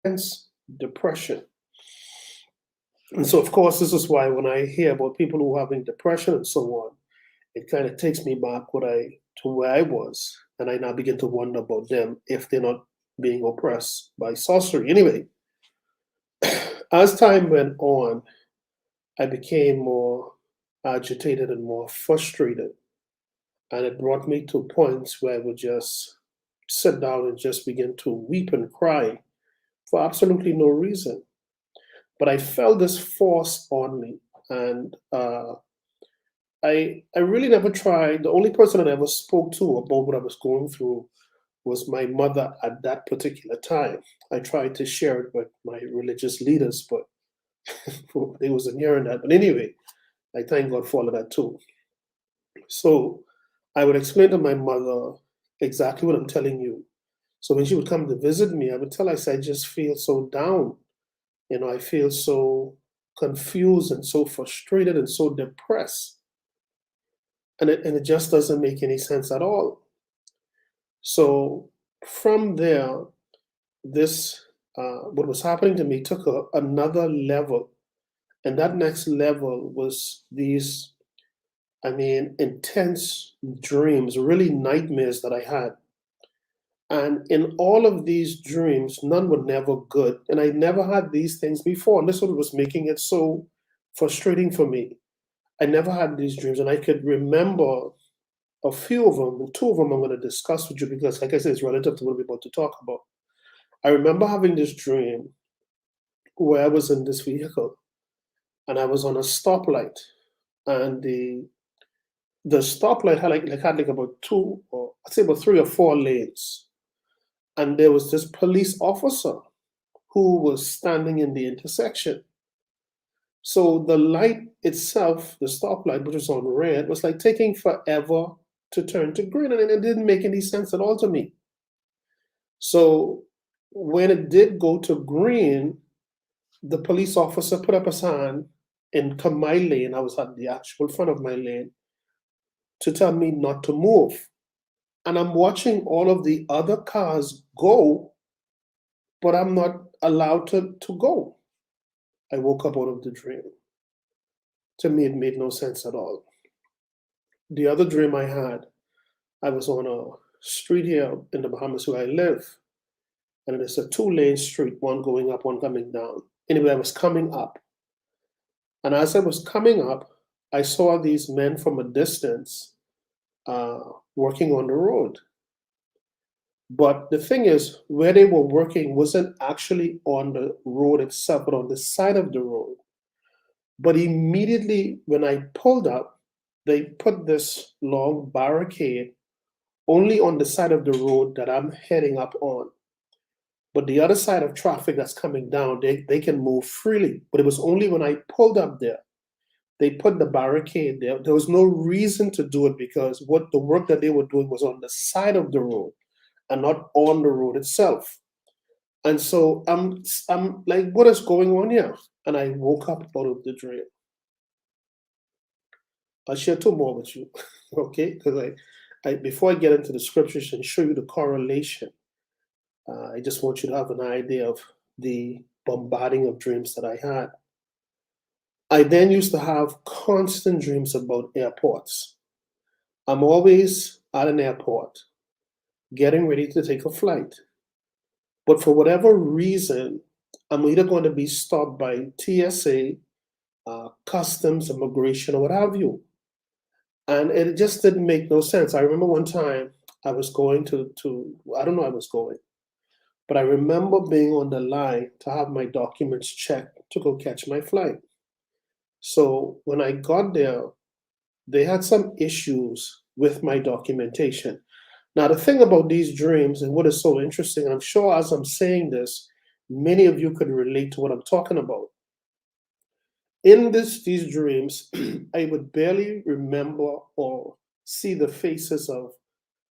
intense depression. And so, of course, this is why when I hear about people who are having depression and so on, it kind of takes me back to where I was, and I now begin to wonder about them if they're not being oppressed by sorcery. Anyway, as time went on, I became more agitated and more frustrated, and it brought me to points where I would just sit down and just begin to weep and cry for absolutely no reason. But I felt this force on me, and I really never tried. The only person I ever spoke to about what I was going through was my mother at that particular time. I tried to share it with my religious leaders, but they wasn't hearing that. But anyway, I thank God for all of that too. So I would explain to my mother exactly what I'm telling you. So when she would come to visit me, I would tell her, I said, I just feel so down. I feel so confused and so frustrated and so depressed. And it just doesn't make any sense at all. So from there, this what was happening to me took another level, and that next level was these, I mean, intense dreams, really nightmares that I had. And in all of these dreams, none were never good, and I never had these things before. And this is what was making it so frustrating for me. I never had these dreams, and I could remember a few of them, and two of them I'm going to discuss with you because, like I said, it's relative to what we're about to talk about. I remember having this dream where I was in this vehicle and I was on a stoplight, and the stoplight had like about two, or I'd say about three or four lanes, and there was this police officer who was standing in the intersection. So the light itself, the stoplight, which was on red, was like taking forever to turn to green, and it didn't make any sense at all to me. So when it did go to green, the police officer put up his hand into my lane. I was at the actual front of my lane to tell me not to move. And I'm watching all of the other cars go, but I'm not allowed to go. I woke up out of the dream. To me, it made no sense at all. The other dream I had, I was on a street here in the Bahamas where I live, and it's a two-lane street, one going up, one coming down. Anyway, I was coming up, and as I was coming up, I saw these men from a distance uh, working on the road. But the thing is, where they were working wasn't actually on the road itself, but on the side of the road. But immediately when I pulled up, they put this long barricade only on the side of the road that I'm heading up on. But the other side of traffic that's coming down, they can move freely. But it was only when I pulled up there, they put the barricade there. There was no reason to do it because what the work that they were doing was on the side of the road and not on the road itself. And so I'm like, what is going on here? And I woke up out of the dream. I'll share two more with you, okay? Because I before I get into the scriptures and show you the correlation, I just want you to have an idea of the bombarding of dreams that I had. I then used to have constant dreams about airports. I'm always at an airport getting ready to take a flight. But for whatever reason, I'm either going to be stopped by TSA, customs, immigration, or what have you. And it just didn't make no sense. I remember one time I was going to I don't know I was going, but I remember being on the line to have my documents checked to go catch my flight. So when I got there, they had some issues with my documentation. Now, the thing about these dreams and what is so interesting, and I'm sure as I'm saying this, many of you could relate to what I'm talking about. In these dreams, I would barely remember or see the faces of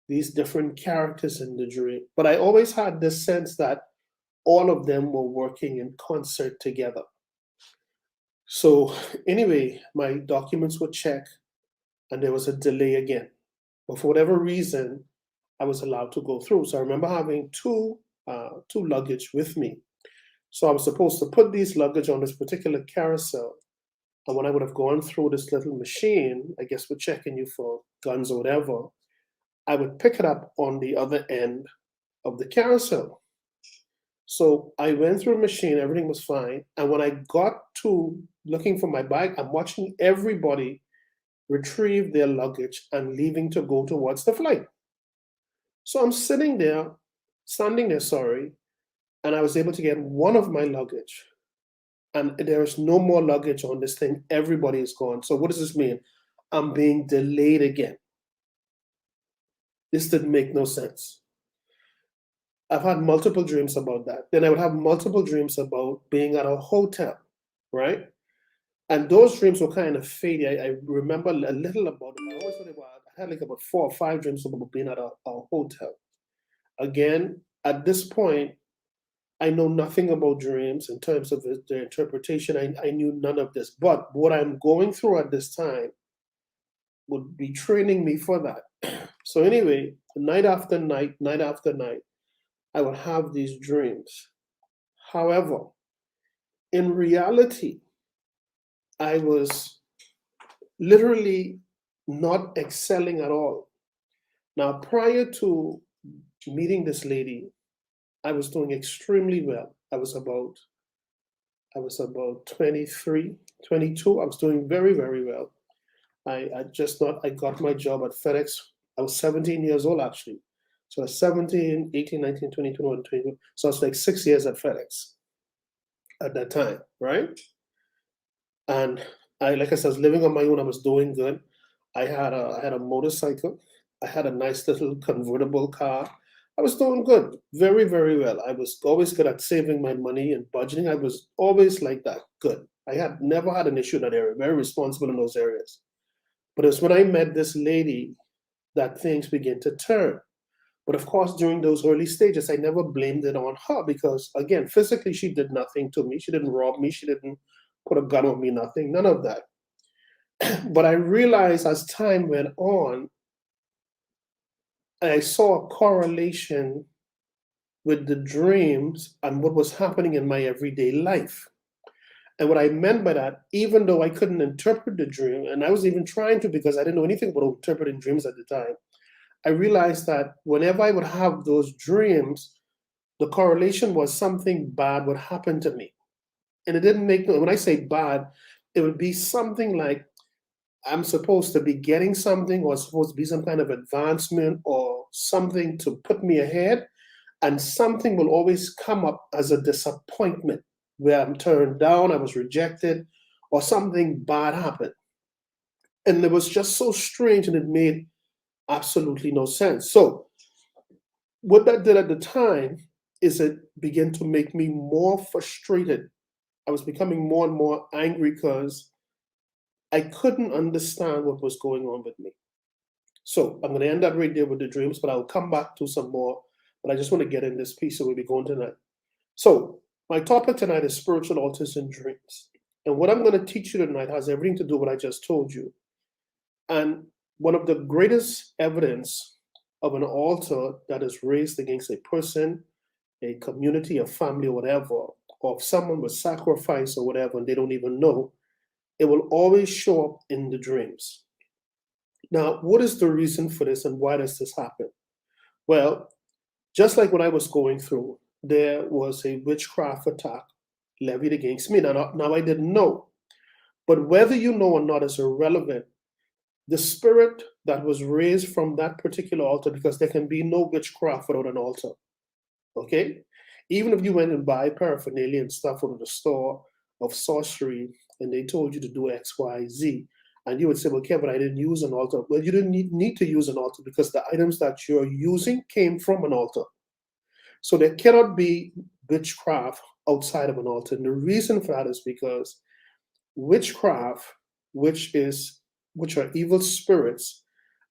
these different characters in the dream, but I always had this sense that all of them were working in concert together. So, anyway, my documents were checked and there was a delay again. But for whatever reason, I was allowed to go through. So I remember having two luggage with me. So I was supposed to put these luggage on this particular carousel. And when I would have gone through this little machine, I guess we're checking you for guns or whatever, I would pick it up on the other end of the carousel. So I went through the machine, everything was fine. And when I got to looking for my bag, I'm watching everybody retrieve their luggage and leaving to go towards the flight. So I'm standing there, sorry, and I was able to get one of my luggage. And there is no more luggage on this thing. Everybody is gone. So what does this mean? I'm being delayed again. This didn't make no sense. I've had multiple dreams about that. Then I would have multiple dreams about being at a hotel, right? And those dreams were kind of fading. I remember a little about it. I always thought about, I had like about 4 or 5 dreams about being at a hotel. Again, at this point, I know nothing about dreams in terms of their interpretation. I knew none of this. But what I'm going through at this time would be training me for that. So anyway, night after night, night after night, I would have these dreams. However, in reality, I was literally not excelling at all. Now, prior to meeting this lady, I was doing extremely well. I was about 23, 22. I was doing very, very well. I just thought I got my job at FedEx. I was 17 years old actually. So I was 17, 18, 19, 20, 21, 22. So I was like 6 years at FedEx at that time, right? And like I said, I was living on my own. I was doing good. I had a motorcycle. I had a nice little convertible car. I was doing good, very, very well. I was always good at saving my money and budgeting. I was always like that, good. I had never had an issue in that area, very responsible in those areas. But it's when I met this lady that things began to turn. But of course, during those early stages, I never blamed it on her because, again, physically, she did nothing to me. She didn't rob me. She didn't put a gun on me, nothing, none of that. But I realized as time went on, I saw a correlation with the dreams and what was happening in my everyday life. And what I meant by that, even though I couldn't interpret the dream, and I was even trying to because I didn't know anything about interpreting dreams at the time, I realized that whenever I would have those dreams, the correlation was something bad would happen to me. And it didn't make no, when I say bad, it would be something like I'm supposed to be getting something or supposed to be some kind of advancement or something to put me ahead. And something will always come up as a disappointment where I'm turned down, I was rejected, or something bad happened. And it was just so strange and it made absolutely no sense. So, what that did at the time is it began to make me more frustrated. I was becoming more and more angry because I couldn't understand what was going on with me. So I'm going to end up right there with the dreams, but I'll come back to some more. But I just want to get in this piece so we'll be going tonight. So my topic tonight is spiritual altars and dreams. And what I'm going to teach you tonight has everything to do with what I just told you. And one of the greatest evidence of an altar that is raised against a person, a community, a family, or whatever, or if someone was sacrificed or whatever, and they don't even know, it will always show up in the dreams. Now, what is the reason for this and why does this happen? Well, just like what I was going through, there was a witchcraft attack levied against me. Now I didn't know. But whether you know or not is irrelevant. The spirit that was raised from that particular altar, because there can be no witchcraft without an altar. Okay? Even if you went and buy paraphernalia and stuff from the store of sorcery and they told you to do X, Y, Z, and you would say, well, Kevin, I didn't use an altar. Well, you didn't need to use an altar because the items that you're using came from an altar. So there cannot be witchcraft outside of an altar. And the reason for that is because witchcraft, which are evil spirits,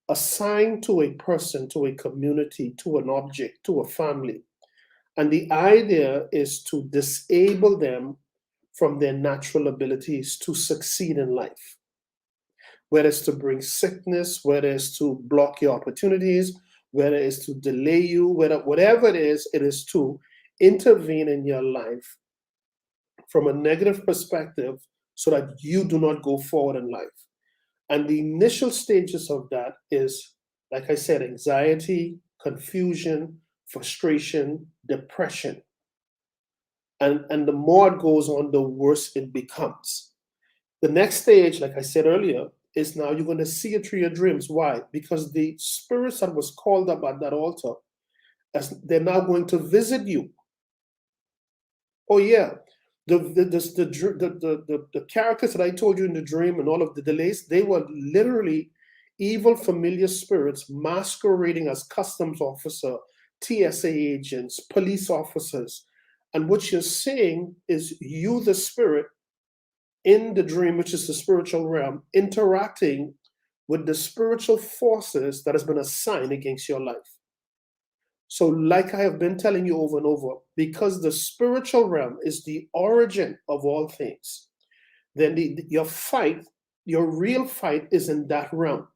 assigned to a person, to a community, to an object, to a family. And the idea is to disable them from their natural abilities to succeed in life. Whether it's to bring sickness, whether it's to block your opportunities, whether it's to delay you, whatever it is to intervene in your life from a negative perspective so that you do not go forward in life. And the initial stages of that is, like I said, anxiety, confusion, frustration, depression. And the more it goes on, the worse it becomes. The next stage, like I said earlier, is now you're going to see it through your dreams. Why? Because the spirits that was called up at that altar, as they're now going to visit you. Oh yeah, the characters that I told you in the dream and all of the delays, they were literally evil familiar spirits masquerading as customs officer, TSA agents, police officers. And what you're seeing is you, the spirit, in the dream, which is the spiritual realm, interacting with the spiritual forces that has been assigned against your life. So, like I have been telling you over and over, because the spiritual realm is the origin of all things, then your fight, your real fight, is in that realm.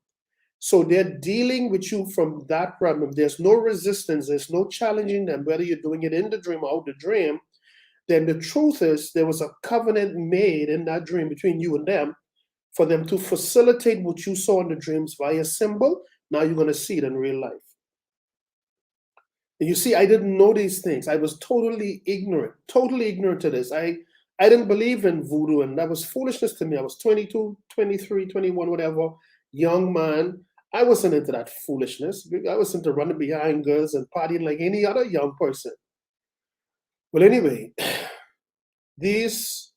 So they're dealing with you from that realm. If there's no resistance, there's no challenging them, whether you're doing it in the dream or out the dream, then the truth is there was a covenant made in that dream between you and them for them to facilitate what you saw in the dreams via symbol. Now you're going to see it in real life. And you see, I didn't know these things. I was totally ignorant to this. I didn't believe in voodoo, and that was foolishness to me. I was 22, 23, 21, whatever, young man. I wasn't into that foolishness. I was into running behind girls and partying like any other young person. Well, anyway, these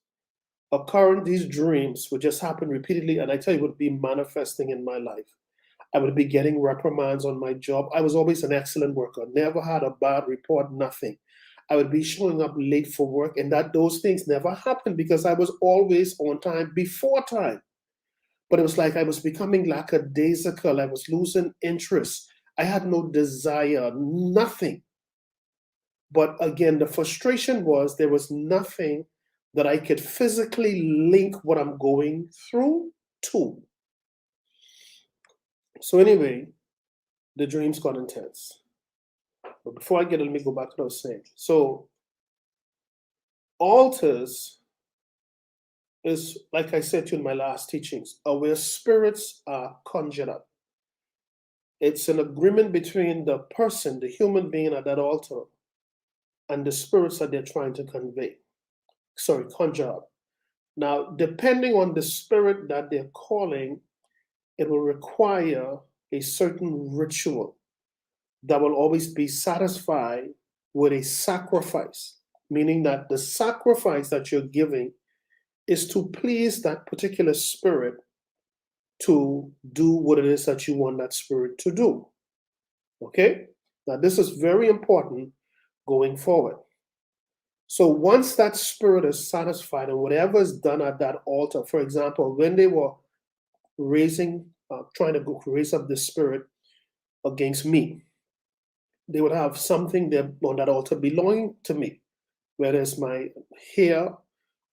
dreams would just happen repeatedly, and I tell you, would be manifesting in my life. I would be getting reprimands on my job. I was always an excellent worker, never had a bad report, nothing. I would be showing up late for work, and those things never happened because I was always on time before time. But it was like I was becoming lackadaisical. I was losing interest. I had no desire, nothing. But again, the frustration was there was nothing that I could physically link what I'm going through to. So anyway, the dreams got intense. But before I get it, let me go back to what I was saying. So altars is, like I said to you in my last teachings, are where spirits are conjured up. It's an agreement between the person, the human being at that altar, and the spirits that they're trying to conjure up. Now, depending on the spirit that they're calling, it will require a certain ritual that will always be satisfied with a sacrifice, meaning that the sacrifice that you're giving is to please that particular spirit to do what it is that you want that spirit to do. Okay? Now, this is very important going forward. So once that spirit is satisfied and whatever is done at that altar, for example, when they were trying to raise up the spirit against me, they would have something there on that altar belonging to me, whether it's my hair,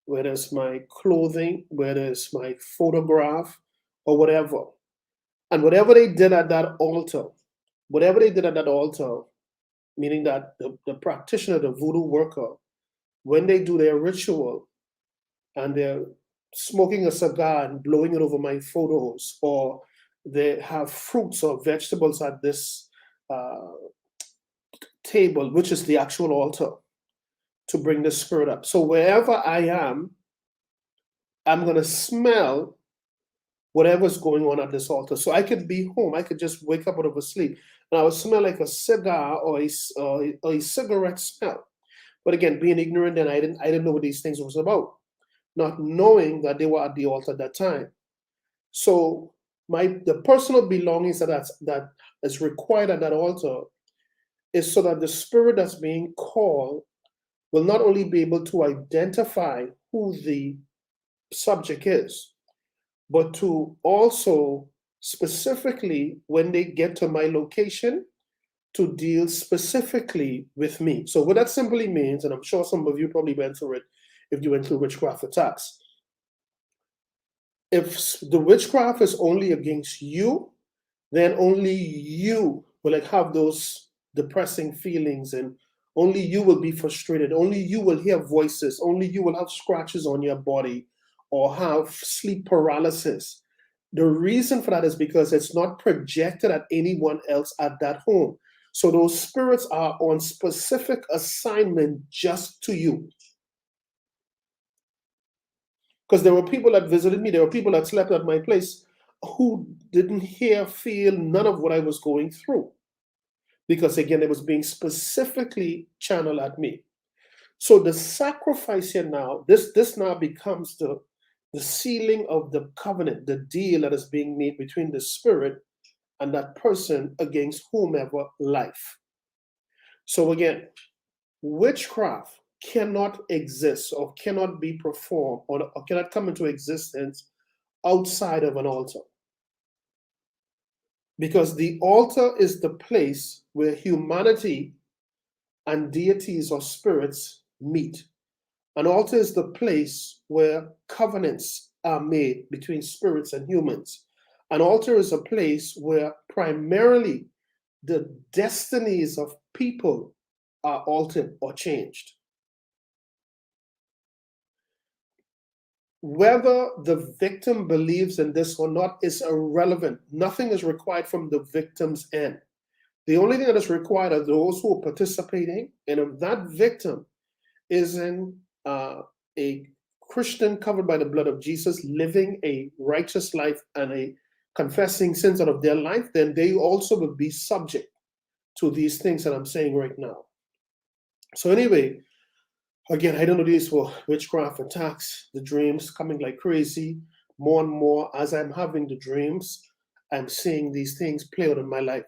whether it's my clothing, whether it's my photograph, or whatever. And whatever they did at that altar, meaning that the practitioner, the voodoo worker, when they do their ritual and they're smoking a cigar and blowing it over my photos, or they have fruits or vegetables at this table, which is the actual altar, to bring the spirit up. So wherever I am, I'm going to smell whatever's going on at this altar. So I could be home. I could just wake up out of a sleep, and I would smell like a cigar or a cigarette smell. But again, being ignorant, and I didn't know what these things was about, not knowing that they were at the altar at that time. So the personal belongings that is required at that altar is so that the spirit that's being called will not only be able to identify who the subject is, but to also specifically, when they get to my location, to deal specifically with me. So what that simply means, and I'm sure some of you probably went through it if you went through witchcraft attacks. If the witchcraft is only against you, then only you will have those depressing feelings and Only you will be frustrated. Only you will hear voices. Only you will have scratches on your body or have sleep paralysis. The reason for that is because it's not projected at anyone else at that home. So those spirits are on specific assignment just to you. Because there were people that visited me, there were people that slept at my place who didn't hear, feel none of what I was going through. Because again, it was being specifically channeled at me. So the sacrifice here now, this now becomes the sealing of the covenant, the deal that is being made between the spirit and that person against whomever life. So again, witchcraft cannot exist or cannot be performed or cannot come into existence outside of an altar. Because the altar is the place where humanity and deities or spirits meet. An altar is the place where covenants are made between spirits and humans. An altar is a place where primarily the destinies of people are altered or changed. Whether the victim believes in this or not is irrelevant. Nothing is required from the victim's end. The only thing that is required are those who are participating, and if that victim is in a Christian covered by the blood of Jesus, living a righteous life and a confessing sins out of their life, then they also will be subject to these things that I'm saying right now. So anyway, again, I don't know these for witchcraft attacks, the dreams coming like crazy. More and more as I'm having the dreams, I'm seeing these things play out in my life.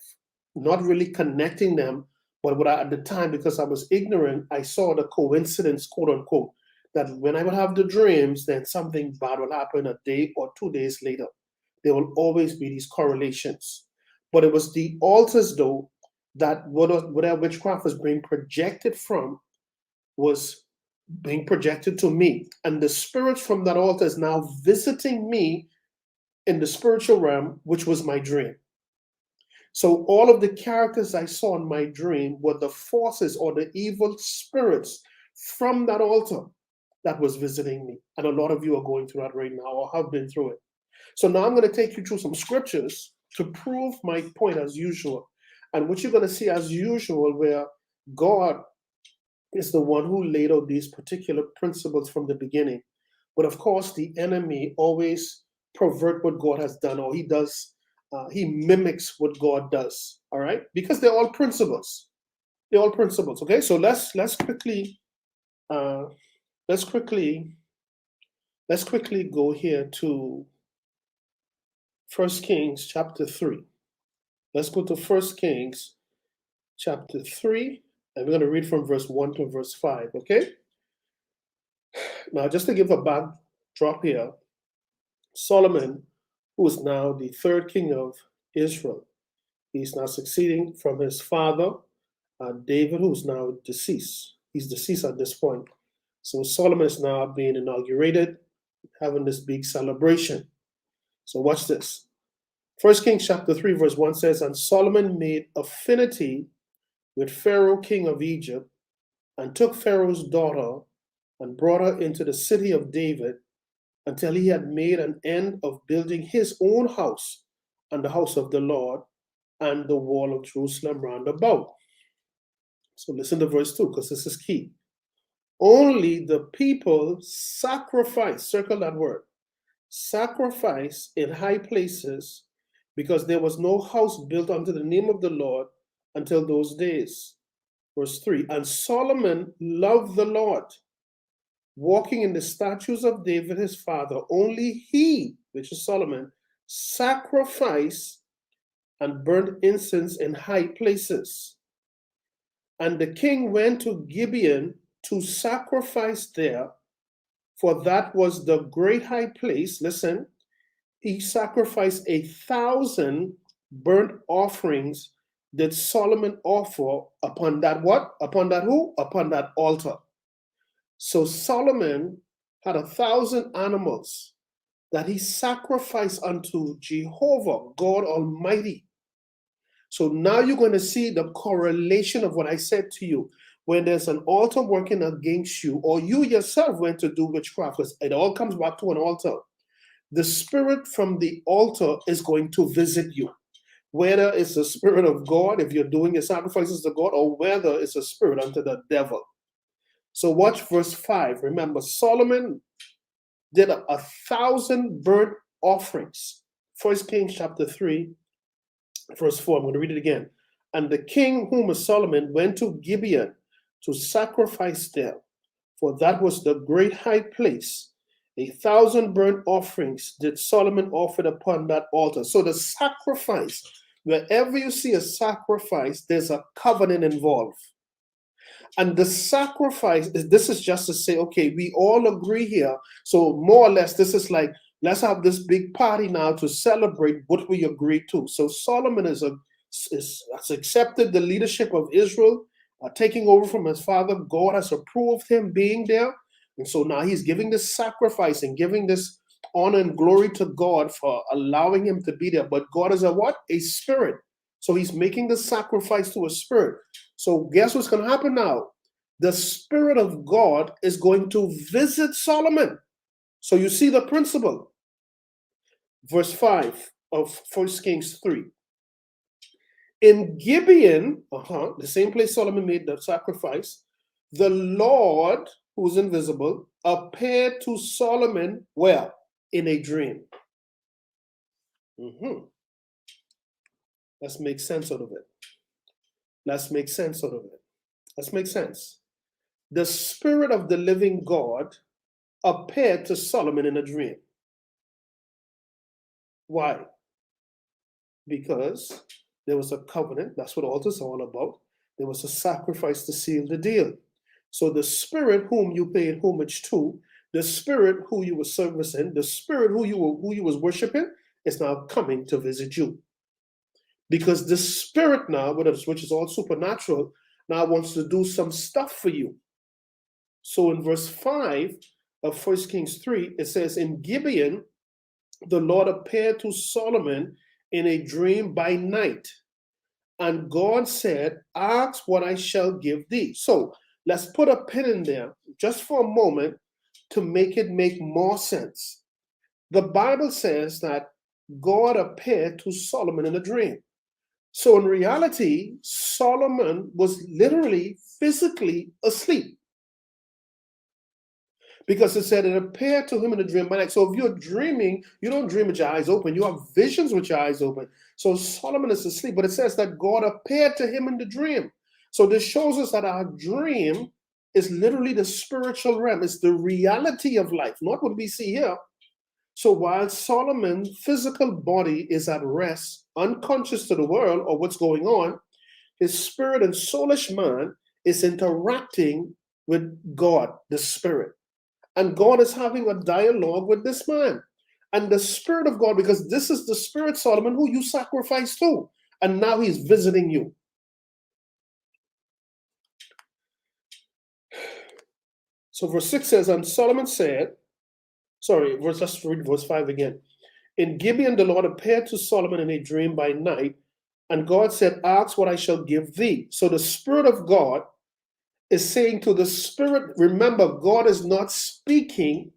Not really connecting them, but what at the time, because I was ignorant, I saw the coincidence, quote unquote, that when I would have the dreams, then something bad would happen a day or 2 days later. There will always be these correlations. But it was the altars, though, that whatever witchcraft was being projected from was being projected to me. And the spirits from that altar is now visiting me in the spiritual realm, which was my dream. So all of the characters I saw in my dream were the forces or the evil spirits from that altar that was visiting me. And a lot of you are going through that right now or have been through it. So now I'm going to take you through some scriptures to prove my point as usual. And what you're going to see as usual, where God is the one who laid out these particular principles from the beginning. But of course, the enemy always pervert what God has done, or he mimics what God does. All right, because they're all principles. They're all principles. Okay, so let's quickly go here to 1 Kings chapter 3. Let's go to 1 Kings chapter 3, and we're going to read from verse 1 to verse 5, okay? Now, just to give a backdrop here, Solomon, who is now the third king of Israel, he's now succeeding from his father, David, who's now deceased. He's deceased at this point. So Solomon is now being inaugurated, having this big celebration. So watch this. 1 Kings chapter 3, verse 1 says, And Solomon made affinity with Pharaoh, king of Egypt, and took Pharaoh's daughter and brought her into the city of David until he had made an end of building his own house and the house of the Lord and the wall of Jerusalem round about. So listen to verse 2, because this is key. Only the people sacrifice, circle that word, sacrifice in high places, because there was no house built unto the name of the Lord until those days. Verse 3, And Solomon loved the Lord, walking in the statutes of David his father. Only he, which is Solomon, sacrificed and burned incense in high places. And the king went to Gibeon to sacrifice there, for that was the great high place. Listen, he sacrificed 1,000 burnt offerings did Solomon offer upon that what? Upon that who? Upon that altar. So Solomon had 1,000 animals that he sacrificed unto Jehovah, God Almighty. So now you're going to see the correlation of what I said to you. when there's an altar working against you, or you yourself went to do witchcraft, because it all comes back to an altar, the spirit from the altar is going to visit you. Whether it's the spirit of God, if you're doing your sacrifices to God, or whether it's a spirit unto the devil. So watch verse 5. Remember, Solomon did 1,000 burnt offerings. 1 Kings chapter 3, verse 4. I'm going to read it again. And the king, whom is Solomon, went to Gibeon to sacrifice there, for that was the great high place. 1,000 burnt offerings did Solomon offer upon that altar. So the sacrifice, wherever you see a sacrifice, there's a covenant involved. And the sacrifice, this is just to say, okay, we all agree here. So more or less, this is like, let's have this big party now to celebrate what we agreed to. So Solomon has accepted the leadership of Israel, taking over from his father. God has approved him being there. And so now he's giving this sacrifice and giving this honor and glory to God for allowing him to be there. But God is a what? A spirit. So he's making the sacrifice to a spirit. So guess what's going to happen now? The Spirit of God is going to visit Solomon. So you see the principle. Verse 5 of 1 Kings 3. In Gibeon, the same place Solomon made the sacrifice, the Lord, who's invisible, appeared to Solomon where? In a dream. Let's make sense out of it. Let's make sense out of it. Let's make sense. The Spirit of the living God appeared to Solomon in a dream. Why? Because there was a covenant. That's what altars are all about. There was a sacrifice to seal the deal. So the Spirit whom you paid homage to, the Spirit who you were servicing, the Spirit who you was worshiping, is now coming to visit you. Because the Spirit now, which is all supernatural, now wants to do some stuff for you. So in verse 5 of 1 Kings 3, it says, in Gibeon, the Lord appeared to Solomon in a dream by night. And God said, ask what I shall give thee. So let's put a pin in there just for a moment to make it make more sense. The Bible says that God appeared to Solomon in a dream. So in reality, Solomon was literally physically asleep. Because it said it appeared to him in a dream by night. So if you're dreaming, you don't dream with your eyes open. You have visions with your eyes open. So Solomon is asleep, but it says that God appeared to him in the dream. So this shows us that our dream is literally the spiritual realm. It's the reality of life, not what we see here. So while Solomon's physical body is at rest, unconscious to the world or what's going on, his spirit and soulish man is interacting with God, the Spirit. And God is having a dialogue with this man. And the Spirit of God, because this is the Spirit, Solomon, who you sacrificed to. And now he's visiting you. So verse 6 says, and Solomon said, let's read verse 5 again. In Gibeon, the Lord appeared to Solomon in a dream by night. And God said, ask what I shall give thee. So the Spirit of God is saying to the Spirit, remember, God is not speaking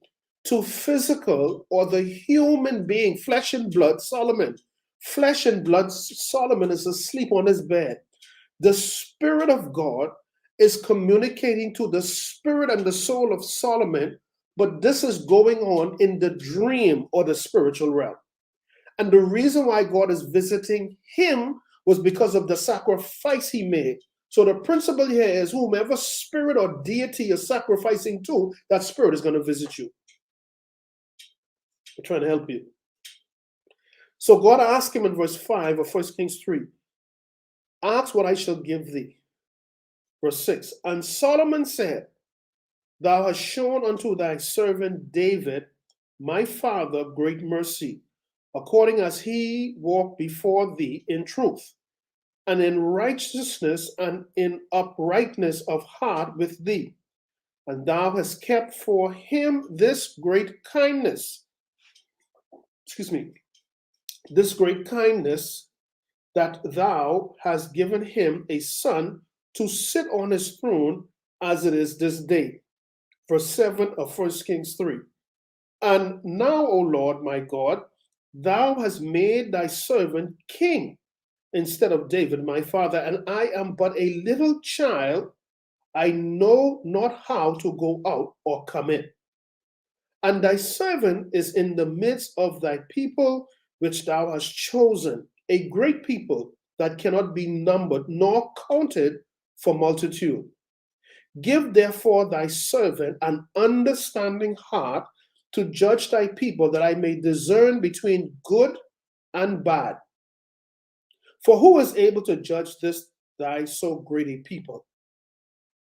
to physical or the human being, flesh and blood, Solomon. Flesh and blood, Solomon is asleep on his bed. The Spirit of God is communicating to the spirit and the soul of Solomon, but this is going on in the dream or the spiritual realm. And the reason why God is visiting him was because of the sacrifice he made. So the principle here is whomever spirit or deity you're sacrificing to, that spirit is going to visit you. I'm trying to help you. So God asked him in verse 5 of 1 Kings 3, ask what I shall give thee. Verse 6, and Solomon said, thou hast shown unto thy servant David, my father, great mercy, according as he walked before thee in truth, and in righteousness and in uprightness of heart with thee. And thou hast kept for him this great kindness. This great kindness, that thou hast given him a son to sit on his throne as it is this day. Verse 7 of 1 Kings 3. And now, O Lord my God, thou hast made thy servant king instead of David my father, and I am but a little child. I know not how to go out or come in. And thy servant is in the midst of thy people, which thou hast chosen, a great people that cannot be numbered nor counted for multitude. Give therefore thy servant an understanding heart to judge thy people, that I may discern between good and bad. For who is able to judge this thy so great a people?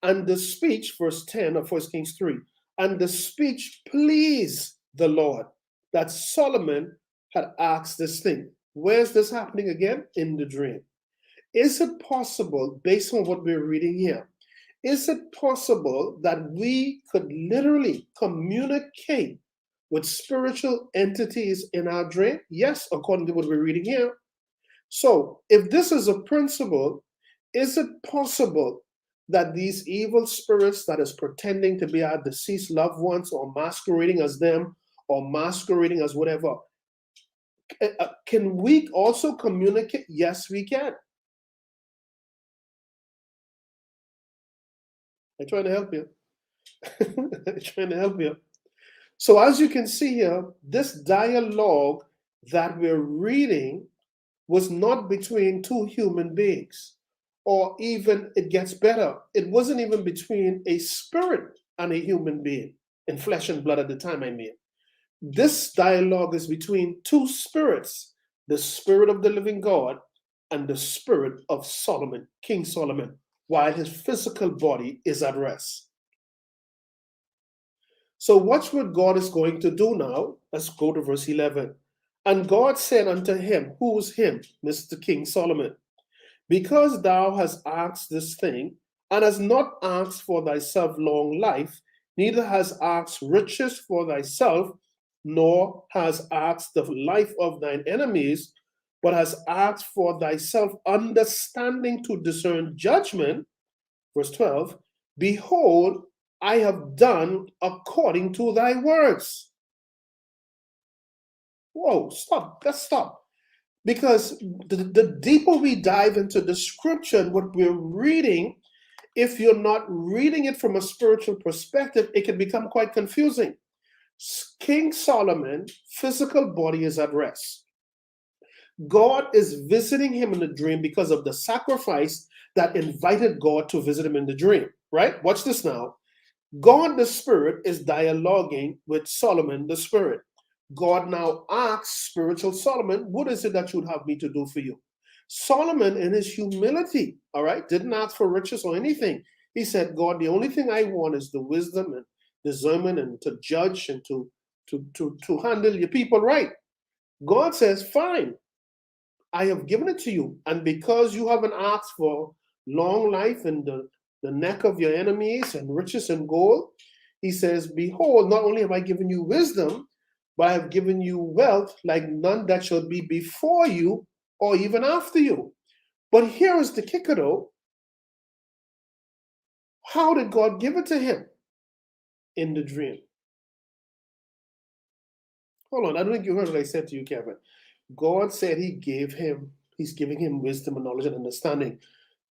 And the speech, verse 10 of 1 Kings 3, and the speech pleased the Lord, that Solomon had asked this thing. Where's this happening again? In the dream. Is it possible, based on what we're reading here, is it possible that we could literally communicate with spiritual entities in our dream? Yes, according to what we're reading here. So, if this is a principle, is it possible that these evil spirits that is pretending to be our deceased loved ones, or masquerading as them, or masquerading as whatever, can we also communicate? Yes, we can. I'm trying to help you. I'm trying to help you. So as you can see here, this dialogue that we're reading was not between two human beings, or even, it gets better, it wasn't even between a spirit and a human being in flesh and blood at the time, I mean. This dialogue is between two spirits, the spirit of the living God and the spirit of Solomon, King Solomon, while his physical body is at rest. So watch what God is going to do now. Let's go to verse 11. And God said unto him, who's him? Mr. King Solomon. Because thou hast asked this thing, and hast not asked for thyself long life, neither hast asked riches for thyself, nor hast asked the life of thine enemies, but hast asked for thyself understanding to discern judgment. Verse 12. Behold, I have done according to thy words. Whoa, stop. Let's stop. Because the deeper we dive into the scripture and what we're reading, if you're not reading it from a spiritual perspective, it can become quite confusing. King Solomon, physical body is at rest. God is visiting him in the dream because of the sacrifice that invited God to visit him in the dream, right? Watch this now. God the Spirit is dialoguing with Solomon the Spirit. God now asks spiritual Solomon, what is it that you would have me to do for you? Solomon, in his humility, all right, didn't ask for riches or anything. He said, God, the only thing I want is the wisdom and discernment and to judge and to handle your people right. God says, fine, I have given it to you. And because you haven't asked for long life and the neck of your enemies and riches and gold, he says, behold, not only have I given you wisdom, but I have given you wealth like none that shall be before you or even after you. But here is the kicker though. How did God give it to him? In the dream. Hold on, I don't think you heard what I said to you, Kevin. God said he's giving him wisdom and knowledge and understanding.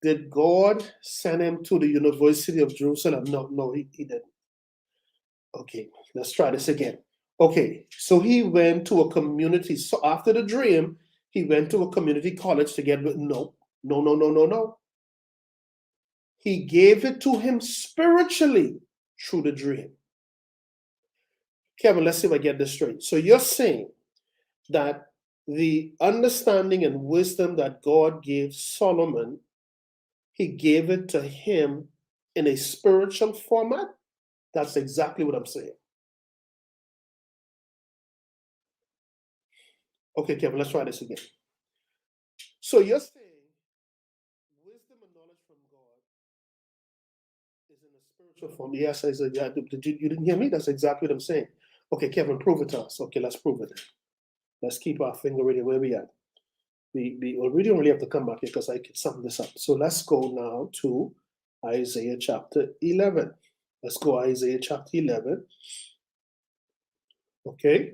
Did God send him to the University of Jerusalem? No, he didn't. Okay, let's try this again. Okay, so he went to a community. So after the dream, he went to a community college to get, no. He gave it to him spiritually through the dream. Kevin, let's see if I get this straight. So you're saying that the understanding and wisdom that God gave Solomon, he gave it to him in a spiritual format? That's exactly what I'm saying. Okay, Kevin, let's try this again. So you're saying wisdom and knowledge from God is in a spiritual form. Yes, I said, yeah, you didn't hear me? That's exactly what I'm saying. Okay, Kevin, prove it to us. Okay, let's prove it. Let's keep our finger ready where we at. We don't really have to come back here because I can sum this up. So let's go now to Isaiah chapter 11. Let's go Isaiah chapter 11. Okay.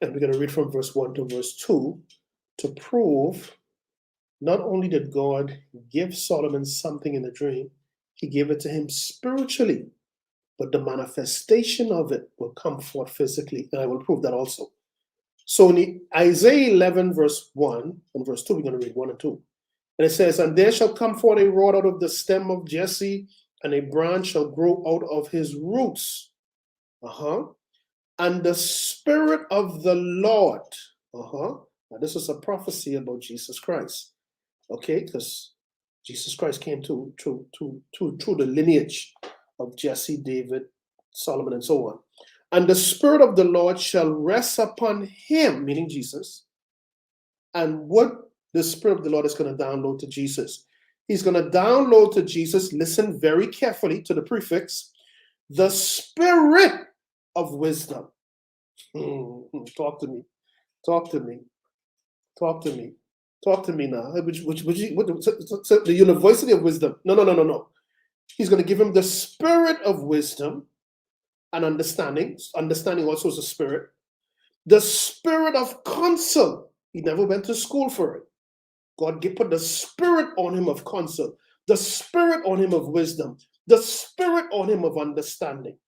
And we're going to read from verse 1 to verse 2 to prove not only did God give Solomon something in a dream, he gave it to him spiritually, but the manifestation of it will come forth physically. And I will prove that also. So in Isaiah 11, verse 1 and verse 2, we're going to read 1 and 2. And it says, "And there shall come forth a rod out of the stem of Jesse, and a branch shall grow out of his roots. And the Spirit of the Lord." Now, this is a prophecy about Jesus Christ. Okay, because Jesus Christ came through the lineage of Jesse, David, Solomon, and so on. "And the Spirit of the Lord shall rest upon him," meaning Jesus. And what the Spirit of the Lord is going to download to Jesus? He's going to download to Jesus, listen very carefully to the prefix, the Spirit of wisdom. Talk to me. Talk to me. Talk to me. Talk to me now. The University of Wisdom. No. He's going to give him the spirit of wisdom and understanding. Understanding also is a spirit. The spirit of counsel. He never went to school for it. God put the spirit on him of counsel, the spirit on him of wisdom, the spirit on him of understanding.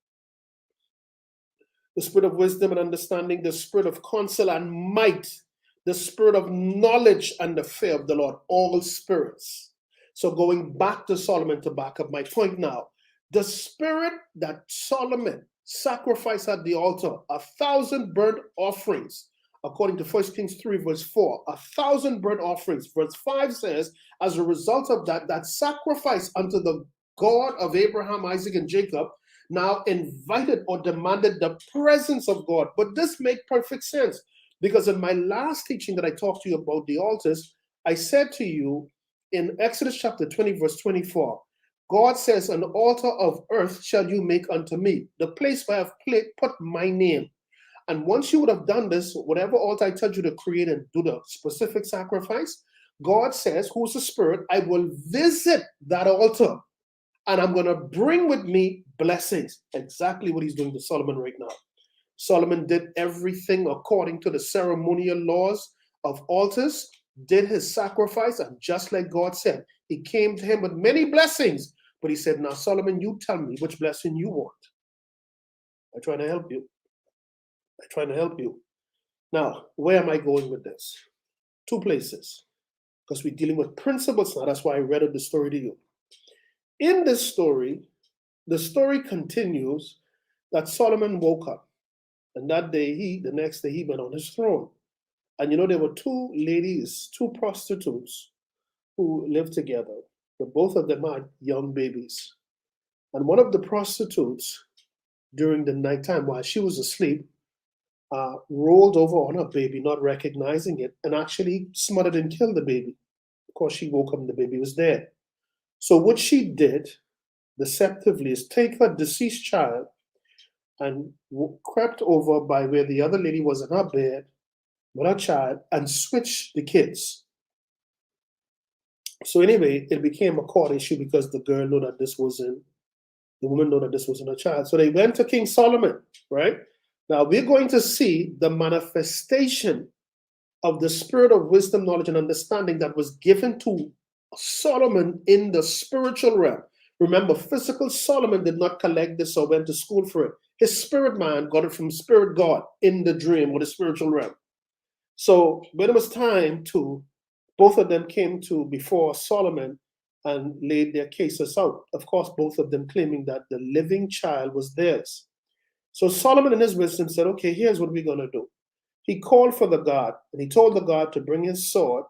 The spirit of wisdom and understanding, the spirit of counsel and might, the spirit of knowledge and the fear of the Lord, all spirits. So going back to Solomon to back up my point now, the spirit that Solomon sacrificed at the altar, 1,000 burnt offerings, according to 1 Kings 3 verse 4, 1,000 burnt offerings. Verse 5 says, as a result of that sacrifice unto the God of Abraham, Isaac, and Jacob, now invited or demanded the presence of God. But this makes perfect sense, because in my last teaching that I talked to you about the altars, I said to you in Exodus chapter 20, verse 24, God says, "An altar of earth shall you make unto me, the place where I have put my name." And once you would have done this, whatever altar I told you to create and do the specific sacrifice, God says, who's the Spirit, I will visit that altar and I'm going to bring with me blessings. Exactly what he's doing to Solomon right now. Solomon did everything according to the ceremonial laws of altars, did his sacrifice, and just like God said, he came to him with many blessings. But he said, "Now, Solomon, you tell me which blessing you want." I'm trying to help you. Now, where am I going with this? 2 places. Because we're dealing with principles now. That's why I read the story to you. In this story, the story continues that Solomon woke up. And that day, the next day, he went on his throne. And there were 2 ladies, 2 prostitutes who lived together. But both of them had young babies. And one of the prostitutes, during the nighttime, while she was asleep, rolled over on her baby, not recognizing it, and actually smothered and killed the baby. Of course, she woke up and the baby was dead. So what she did, deceptively, is take her deceased child and crept over by where the other lady was in her bed with her child and switched the kids. So anyway, it became a court issue because the woman knew that this wasn't a child. So they went to King Solomon, right? Now we're going to see the manifestation of the spirit of wisdom, knowledge, and understanding that was given to Solomon in the spiritual realm. Remember, physical Solomon did not collect this or went to school for it. His spirit man got it from spirit God in the dream or the spiritual realm. So when it was time to, both of them came to before Solomon and laid their cases out. Of course, both of them claiming that the living child was theirs. So Solomon in his wisdom said, okay, here's what we're going to do. He called for the god, and he told the god to bring his sword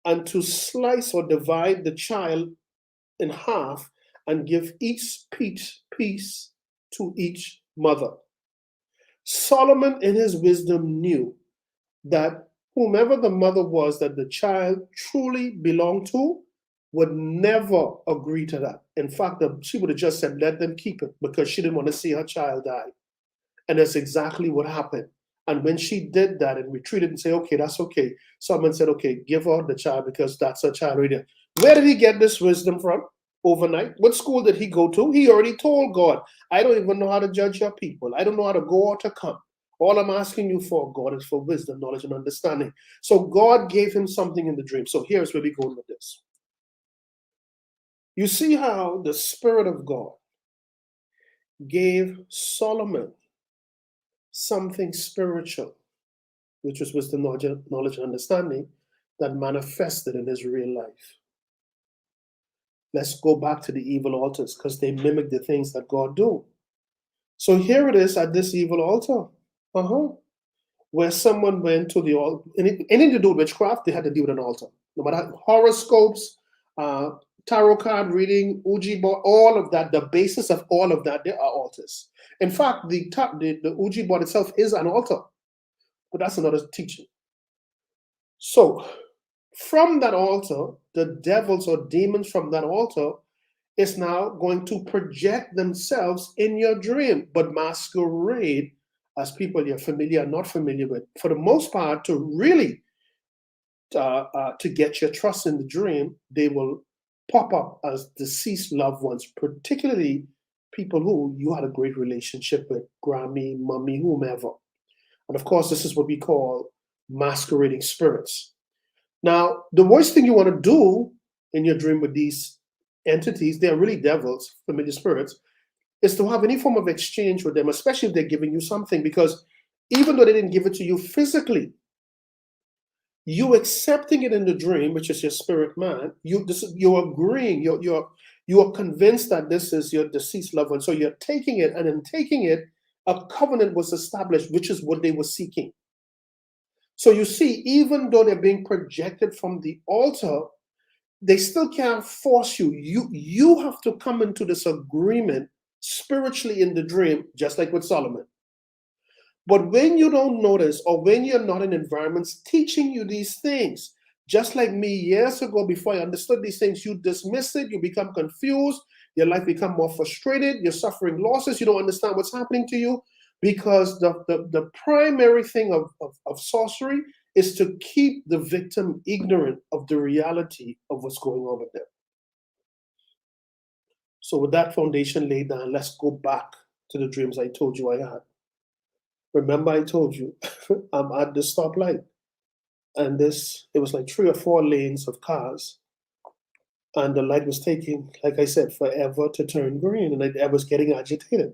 and to slice or divide the child in half and give each piece to each mother. Solomon in his wisdom knew that whomever the mother was that the child truly belonged to would never agree to that. In fact, she would have just said, let them keep it, because she didn't want to see her child die. And that's exactly what happened. And when she did that and retreated and said, okay, that's okay, Solomon said, okay, give her the child because that's her child right there. Where did he get this wisdom from? Overnight. What school did he go to? He already told God, I don't even know how to judge your people. I don't know how to go or to come. All I'm asking you for, God, is for wisdom, knowledge, and understanding. So God gave him something in the dream. So here's where we're going with this. You see how the Spirit of God gave Solomon something spiritual, which was wisdom, knowledge, and understanding, that manifested in his real life. Let's go back to the evil altars because they mimic the things that God do. So here it is at this evil altar, where someone went to the altar. Anything to do with witchcraft, they had to do with an altar. No matter horoscopes, tarot card reading, Ouija board, all of that, the basis of all of that, there are altars. In fact, the Ouija board itself is an altar, but that's another teaching. So from that altar, the devils or demons from that altar is now going to project themselves in your dream, but masquerade as people you're familiar or not familiar with. For the most part, to really to get your trust in the dream, they will pop up as deceased loved ones, particularly people who you had a great relationship with, Grammy, Mummy, whomever. And of course, this is what we call masquerading spirits. Now, the worst thing you want to do in your dream with these entities, they are really devils, familiar spirits, is to have any form of exchange with them, especially if they're giving you something, because even though they didn't give it to you physically, you accepting it in the dream, which is your spirit man, you're agreeing, you're convinced that this is your deceased loved one. So you're taking it, and in taking it, a covenant was established, which is what they were seeking. So you see, even though they're being projected from the altar, they still can't force you. You have to come into this agreement spiritually in the dream, just like with Solomon. But when you don't notice, or when you're not in environments teaching you these things, just like me years ago, before I understood these things, you dismiss it, you become confused, your life become more frustrated, you're suffering losses, you don't understand what's happening to you, because the primary thing of sorcery is to keep the victim ignorant of the reality of what's going on with them. So with that foundation laid down, let's go back to the dreams I told you I had. Remember I told you I'm at the stoplight, and it was like 3 or 4 lanes of cars, and the light was taking, like I said, forever to turn green, and I was getting agitated.